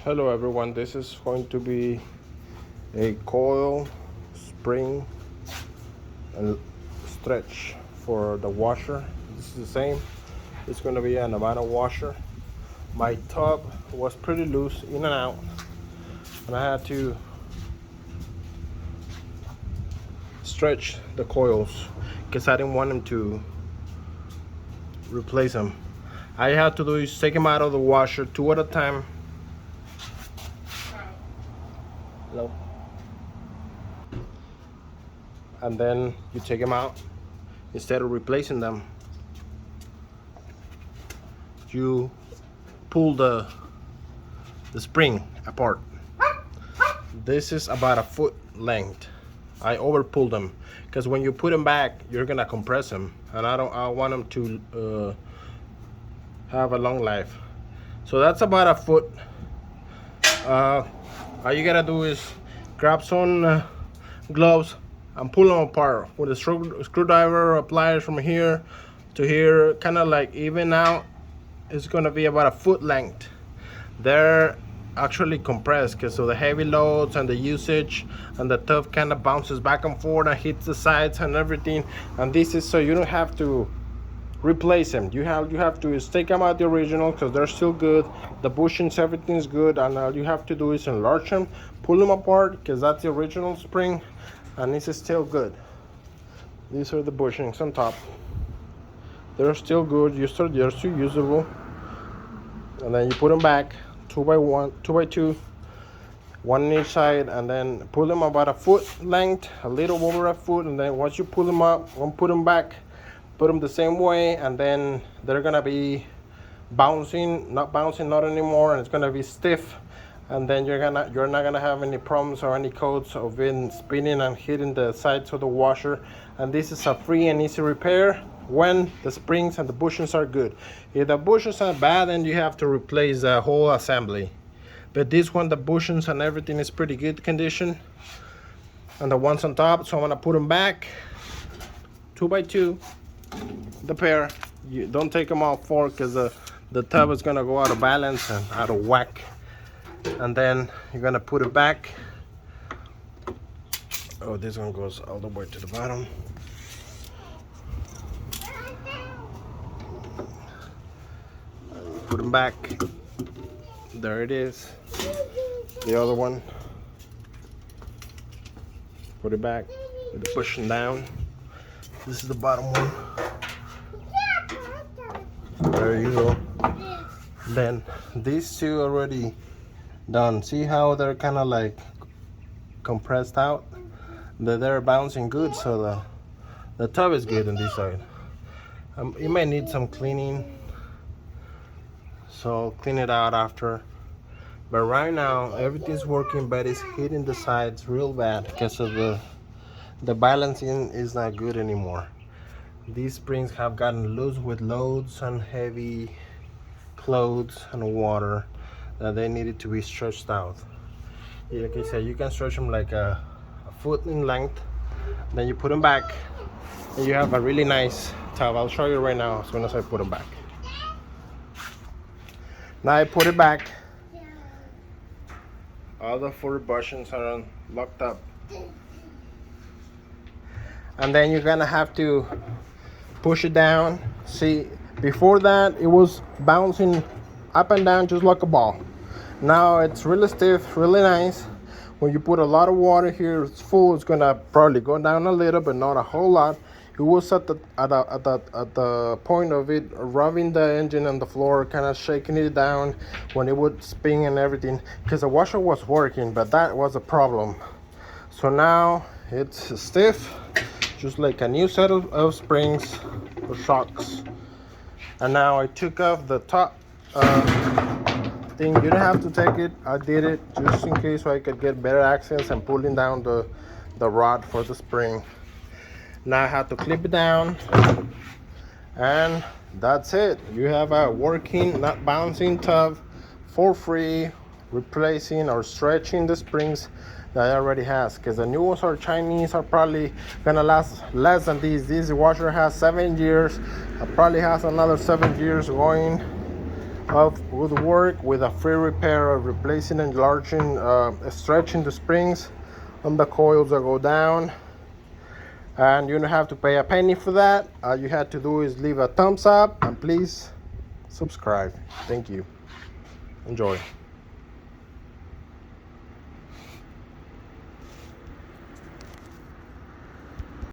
Hello everyone, this is going to be a coil spring and stretch for the washer. This is the same. It's going to be an Amana washer. My tub was pretty loose in and out, and I had to stretch the coils because I didn't want them to replace them. I had to do is take them out of the washer two at a time. Hello. And then you take them out. Instead of replacing them, you pull the spring apart. This is about a foot length. I over pulled them because when you put them back, you're gonna compress them, and I want them to have a long life. So that's about a foot. All you gotta do is grab some gloves and pull them apart with a screwdriver or pliers from here to here, kind of like even out. It's gonna be about a foot length. They're actually compressed because of the heavy loads and the usage, and the tub kind of bounces back and forth and hits the sides and everything. And this is so you don't have to replace them. You have to take them out the original because they're still good. The bushings, everything's good, and all you have to do is enlarge them, pull them apart because that's the original spring, and this is still good. These are the bushings on top. They're still good. They're still usable. And then you put them back 2 by 1, 2 by 2, one on each side, and then pull them about a foot length, a little over a foot. And then once you pull them up, put them back, put them the same way, and then they're gonna be not anymore, and it's gonna be stiff. And then you're not gonna have any problems or any codes of it spinning and hitting the sides of the washer. And this is a free and easy repair when the springs and the bushings are good. If the bushings are bad, then you have to replace the whole assembly. But this one, the bushings and everything is pretty good condition, and the ones on top. So I'm gonna put them back 2 by 2, the pair. You don't take them off for because the tub is gonna go out of balance and out of whack. And then you're gonna put it back. Oh, this one goes all the way to the bottom. Put them back. There it is. The other one. Put it back with the pushing down. This is the bottom one. There you go. Then these two already done. See how they're kind of like compressed out? They're bouncing good, so the tub is good on this side. You may need some cleaning, so clean it out after. But right now everything's working, but it's hitting the sides real bad because of the balancing is not good anymore. These springs have gotten loose with loads and heavy clothes and water that they needed to be stretched out. Like I said, you can stretch them like a foot in length. Then you put them back, and you have a really nice tub. I'll show you right now as soon as I put them back. Now I put it back. All the 4 bushings are locked up. And then you're gonna have to push it down. See, before that it was bouncing up and down just like a ball. Now it's really stiff, really nice. When you put a lot of water here, it's full, it's gonna probably go down a little, but not a whole lot. It was at the point of it rubbing the engine on the floor, kind of shaking it down when it would spin and everything, because the washer was working, but that was a problem. So now it's stiff, just like a new set of springs or shocks. And now I took off the top thing. You don't have to take it. I did it just in case so I could get better access and pulling down the rod for the spring. Now I have to clip it down, and that's it. You have a working, not bouncing tub for free, replacing or stretching the springs that it already has, because the new ones are Chinese, are probably gonna last less than these. This washer has 7 years. It probably has another 7 years going. of good work with a free repair of replacing, enlarging, stretching the springs on the coils that go down. And you don't have to pay a penny for that. All you have to do is leave a thumbs up and please subscribe. Thank you. Enjoy.